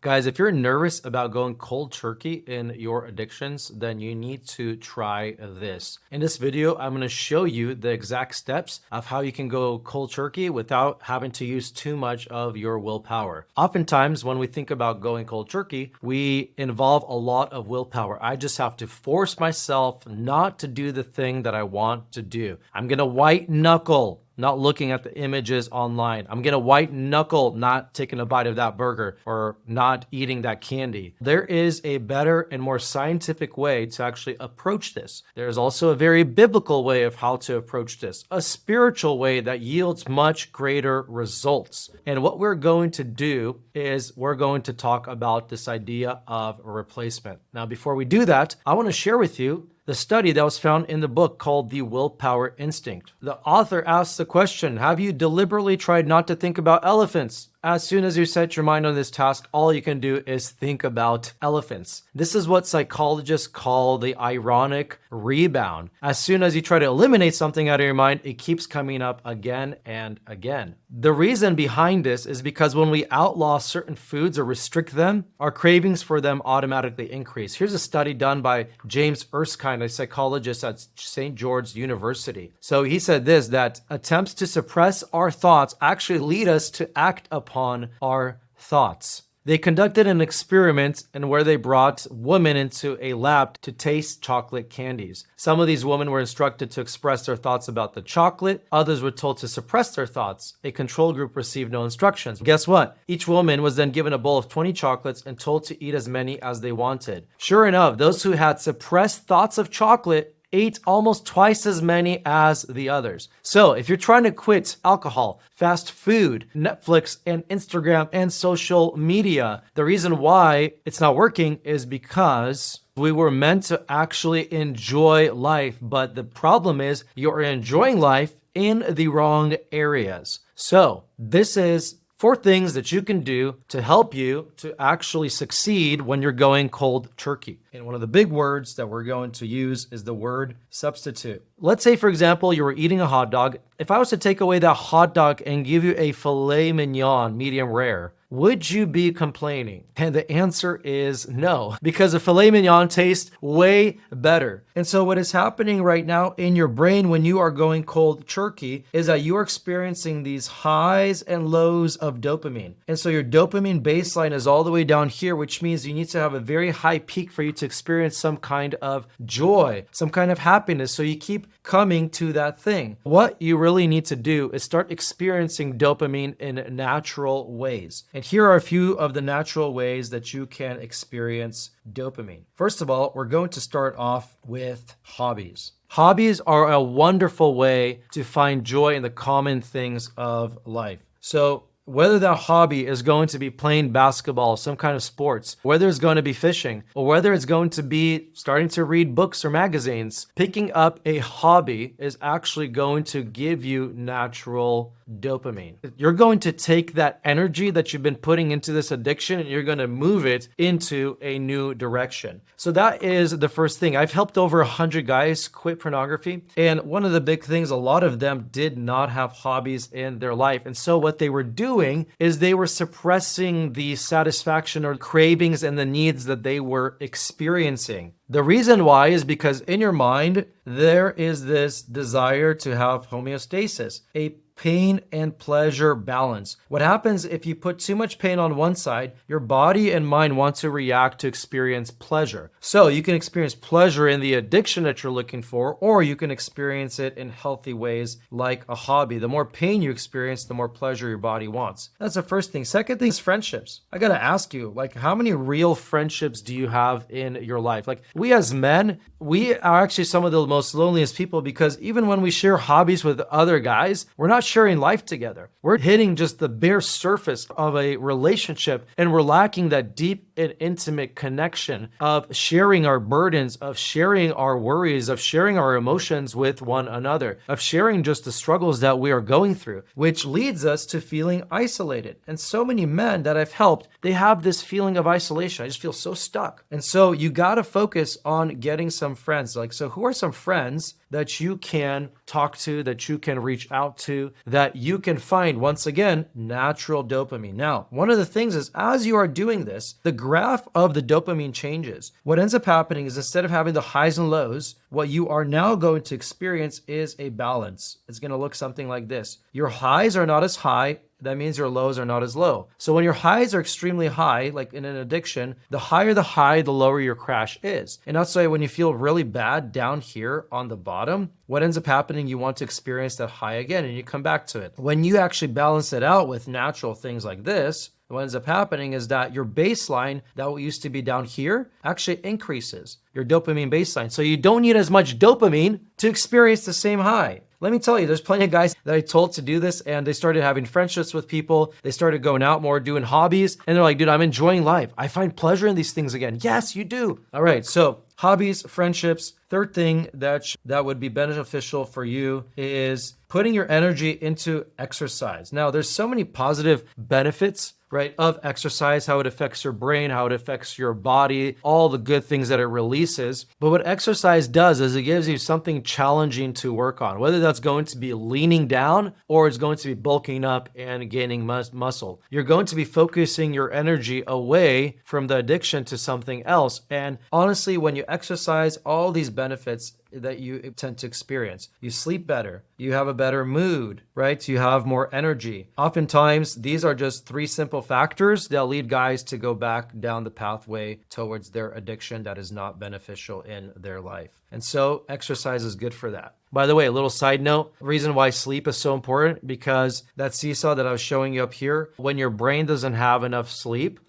Guys, if you're nervous about going cold turkey in your addictions, then you need to try this. In this video, I'm going to show you the exact steps of how you can go cold turkey without having to use too much of your willpower. Oftentimes, when we think about going cold turkey, we involve a lot of willpower. I just have to force myself not to do the thing that I want to do. I'm going to white knuckle not looking at the images online. I'm gonna white knuckle not taking a bite of that burger or not eating that candy. There is a better and more scientific way to actually approach this. There's also a very biblical way of how to approach this, a spiritual way that yields much greater results. And what we're going to do is we're going to talk about this idea of a replacement. Now, before we do that, I wanna share with you the study that was found in the book called The Willpower Instinct. The author asks the question, have you deliberately tried not to think about elephants? As soon as you set your mind on this task, all you can do is think about elephants. This is what psychologists call the ironic rebound. As soon as you try to eliminate something out of your mind, it keeps coming up again and again. The reason behind this is because when we outlaw certain foods or restrict them, our cravings for them automatically increase. Here's a study done by James Erskine, a psychologist at St. George's University. So he said this, that attempts to suppress our thoughts actually lead us to act upon our thoughts. They conducted an experiment in where they brought women into a lab to taste chocolate candies. Some of these women were instructed to express their thoughts about the chocolate. Others were told to suppress their thoughts. A control group received no instructions. Guess what? Each woman was then given a bowl of 20 chocolates and told to eat as many as they wanted. Sure enough, those who had suppressed thoughts of chocolate ate almost twice as many as the others. So if you're trying to quit alcohol, fast food, Netflix and Instagram and social media, the reason why it's not working is because we were meant to actually enjoy life. But the problem is you're enjoying life in the wrong areas. So this is 4 things that you can do to help you to actually succeed when you're going cold turkey. And one of the big words that we're going to use is the word substitute. Let's say, for example, you were eating a hot dog. If I was to take away that hot dog and give you a filet mignon, medium rare, would you be complaining? And the answer is no, because a filet mignon tastes way better. And so what is happening right now in your brain when you are going cold turkey is that you are experiencing these highs and lows of dopamine. And so your dopamine baseline is all the way down here, which means you need to have a very high peak for you to experience some kind of joy, some kind of happiness. So you keep coming to that thing. What you really need to do is start experiencing dopamine in natural ways. And here are a few of the natural ways that you can experience dopamine. First of all, we're going to start off with hobbies. Hobbies are a wonderful way to find joy in the common things of life. So whether that hobby is going to be playing basketball, some kind of sports, whether it's going to be fishing, or whether it's going to be starting to read books or magazines, picking up a hobby is actually going to give you natural dopamine. You're going to take that energy that you've been putting into this addiction and you're going to move it into a new direction. So that is the first thing. I've helped over 100 guys quit pornography. And one of the big things, a lot of them did not have hobbies in their life. And so what they were doing is they were suppressing the satisfaction or cravings and the needs that they were experiencing. The reason why is because in your mind, there is this desire to have homeostasis, a pain and pleasure balance. What happens if you put too much pain on one side, your body and mind want to react to experience pleasure. So you can experience pleasure in the addiction that you're looking for, or you can experience it in healthy ways like a hobby. The more pain you experience, the more pleasure your body wants. That's the first thing. Second thing is friendships. I gotta ask you, how many real friendships do you have in your life? We as men, we are actually some of the most loneliest people because even when we share hobbies with other guys, we're not sharing life together. We're hitting just the bare surface of a relationship and we're lacking that deep and intimate connection of sharing our burdens, of sharing our worries, of sharing our emotions with one another, of sharing just the struggles that we are going through, which leads us to feeling isolated. And so many men that I've helped, they have this feeling of isolation. I just feel so stuck. And so you got to focus on getting some friends. So who are some friends that you can talk to, that you can reach out to, that you can find, once again, natural dopamine. Now, one of the things is as you are doing this, the graph of the dopamine changes. What ends up happening is instead of having the highs and lows, what you are now going to experience is a balance. It's going to look something like this. Your highs are not as high. That means your lows are not as low. So when your highs are extremely high, like in an addiction, the higher the high, the lower your crash is. And that's why when you feel really bad down here on the bottom, what ends up happening, you want to experience that high again and you come back to it. When you actually balance it out with natural things like this, what ends up happening is that your baseline that used to be down here actually increases your dopamine baseline. So you don't need as much dopamine to experience the same high. Let me tell you, there's plenty of guys that I told to do this and they started having friendships with people. They started going out more, doing hobbies. And they're like, dude, I'm enjoying life. I find pleasure in these things again. Yes, you do. All right. So hobbies, friendships. Third thing that would be beneficial for you is putting your energy into exercise. Now, there's so many positive benefits, right, of exercise, how it affects your brain, how it affects your body, all the good things that it releases. But what exercise does is it gives you something challenging to work on, whether that's going to be leaning down or it's going to be bulking up and gaining muscle. You're going to be focusing your energy away from the addiction to something else. And honestly, when you exercise, all these benefits that you tend to experience. You sleep better. You have a better mood, right? You have more energy. Oftentimes, these are just three simple factors that lead guys to go back down the pathway towards their addiction that is not beneficial in their life. And so exercise is good for that. By the way, a little side note, reason why sleep is so important, because that seesaw that I was showing you up here, when your brain doesn't have enough sleep,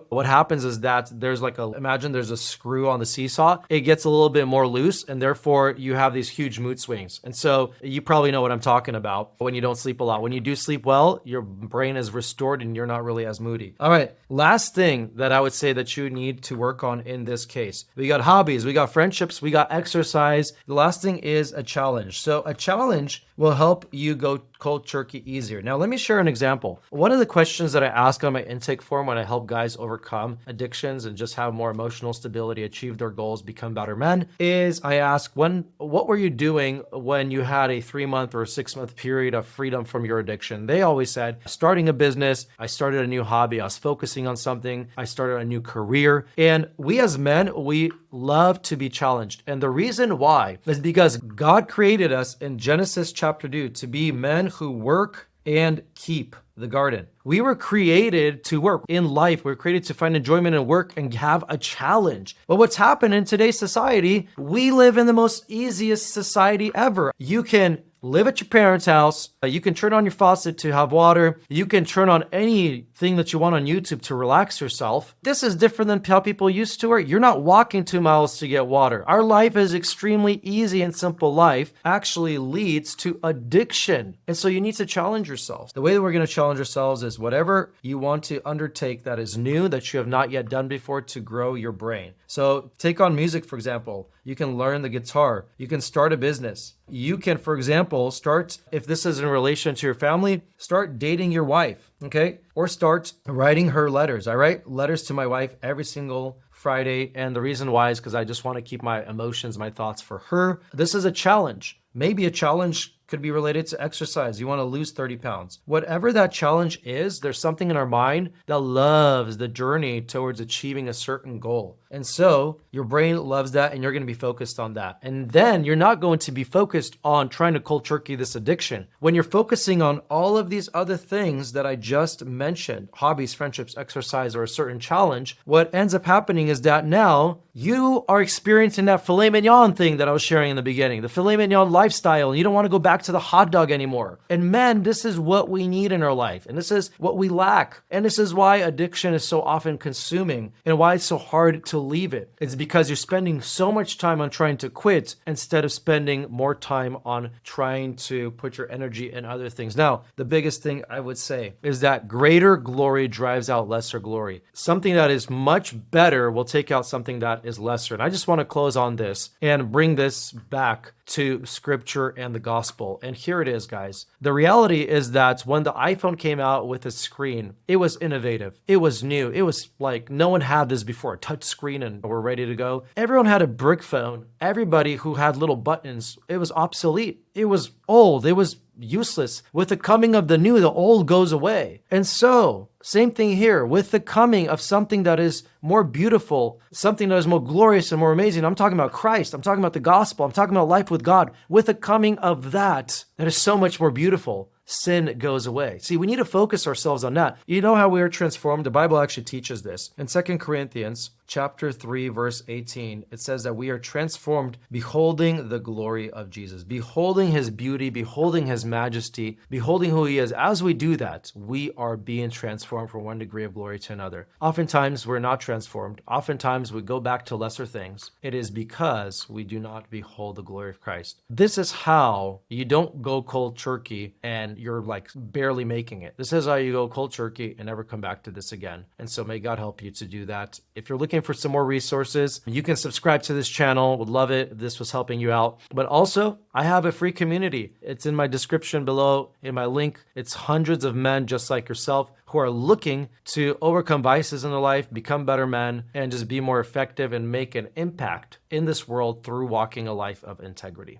what happens is that imagine there's a screw on the seesaw, it gets a little bit more loose and therefore you have these huge mood swings. And so you probably know what I'm talking about when you don't sleep a lot. When you do sleep well, your brain is restored and you're not really as moody. All right, last thing that I would say that you need to work on in this case. We got hobbies, we got friendships, we got exercise. The last thing is a challenge. So a challenge will help you go cold turkey easier. Now, let me share an example. One of the questions that I ask on my intake form when I help guys overcome addictions and just have more emotional stability, achieve their goals, become better men, is I ask, what were you doing when you had a 3-month or 6-month period of freedom from your addiction? They always said, starting a business, I started a new hobby, I was focusing on something, I started a new career. And we as men, we love to be challenged. And the reason why is because God created us in Genesis chapter 2 to be men who work and keep the garden. We were created to work in life. We were created to find enjoyment in work and have a challenge. But what's happened in today's society, we live in the most easiest society ever. You can live at your parents' house. You can turn on your faucet to have water. You can turn on anything that you want on YouTube to relax yourself. This is different than how people used to work. You're not walking 2 miles to get water. Our life is extremely easy and simple. Life actually leads to addiction. And so you need to challenge yourself. The way that we're going to challenge ourselves is whatever you want to undertake that is new, that you have not yet done before, to grow your brain. So take on music, for example. You can learn the guitar. You can start a business. You can, for example, start, if this is in relation to your family, start dating your wife, okay? Or start writing her letters. I write letters to my wife every single Friday. And the reason why is because I just want to keep my emotions, my thoughts for her. This is a challenge. Maybe a challenge could be related to exercise. You want to lose 30 pounds. Whatever that challenge is, there's something in our mind that loves the journey towards achieving a certain goal. And so your brain loves that and you're going to be focused on that. And then you're not going to be focused on trying to cold turkey this addiction. When you're focusing on all of these other things that I just mentioned, hobbies, friendships, exercise, or a certain challenge, what ends up happening is that now you are experiencing that filet mignon thing that I was sharing in the beginning, the filet mignon lifestyle, and you don't want to go back to the hot dog anymore. And men, this is what we need in our life. And this is what we lack. And this is why addiction is so often consuming and why it's so hard to leave it. It's because you're spending so much time on trying to quit instead of spending more time on trying to put your energy in other things. Now, the biggest thing I would say is that greater glory drives out lesser glory. Something that is much better will take out something that is lesser. And I just want to close on this and bring this back to scripture and the gospel. And here it is, guys. The reality is that when the iPhone came out with a screen, it was innovative. It was new. It was like no one had this before, a touch screen, and we're ready to go. Everyone had a brick phone. Everybody who had little buttons, it was obsolete. It was old. It was useless. With the coming of the new, the old goes away. And so, same thing here. With the coming of something that is more beautiful, something that is more glorious and more amazing, I'm talking about Christ. I'm talking about the gospel. I'm talking about life with God. With the coming of that is so much more beautiful, sin goes away. See, we need to focus ourselves on that. You know how we are transformed? The Bible actually teaches this. In 2 Corinthians chapter 3, verse 18, it says that we are transformed beholding the glory of Jesus, beholding his beauty, beholding his majesty, beholding who he is. As we do that, we are being transformed from one degree of glory to another. Oftentimes, we're not transformed. Oftentimes, we go back to lesser things. It is because we do not behold the glory of Christ. This is how you don't go cold turkey and you're like barely making it. This is how you go cold turkey and never come back to this again. And so may God help you to do that. If you're looking for some more resources, you can subscribe to this channel. Would love it if this was helping you out. But also, I have a free community. It's in my description below in my link. It's hundreds of men just like yourself who are looking to overcome vices in their life, become better men, and just be more effective and make an impact in this world through walking a life of integrity.